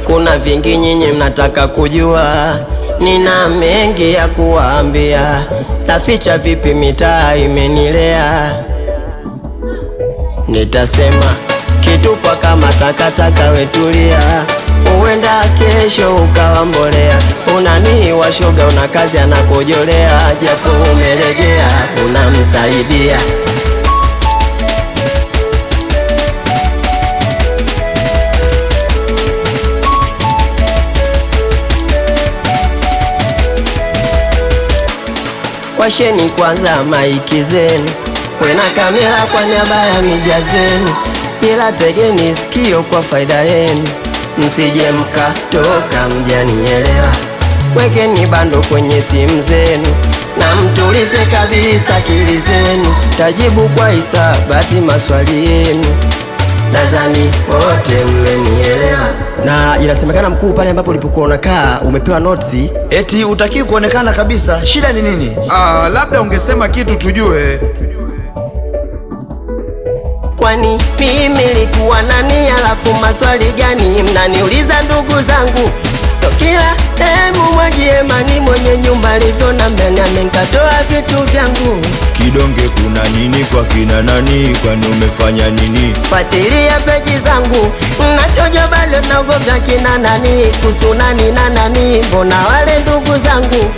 Kuna vingi nyinyi mnataka kujua, nina mengi ya kuwaambia. Naficha vipi mitaa imenilea? Nitasema kitupa kama takataka, wetulia, uenda kesho ukawa mbolea. Unanii wa shoga, una kazi anakojolea, japo umelegea unamsaidia. Washeni kwanza maiki zenu, wena kamera kwa niaba ya media zenu, ila tegeni sikio kwa faida yenu, msije mkatoka mjanielewa. Wekeni bando kwenye simu zenu na mtulize kabisa akili zenu, tajibu kwa hisabati maswali yenu, nadhani wote mmenielewa. Na inasemekana mkuu, pale ambapo ulipokuwa unakaa umepewa notisi, eti utaki kuonekana kabisa. Shida ni nini? Labda ungesema kitu tujue. Kwani mimi nilikuwa nani? Alafu maswali gani mnaniuliza ndugu zangu? So kila mwagie mani, mwenye nyumba lizona mbele amenkatoa vitu vyangu. Kidonge kuna nini kwa kina nani? Kwani umefanya nini? Fuatilia peji zangu, nachojo bado naogopa kina nani, kuhusu nani na nani, mbona wale ndugu zangu.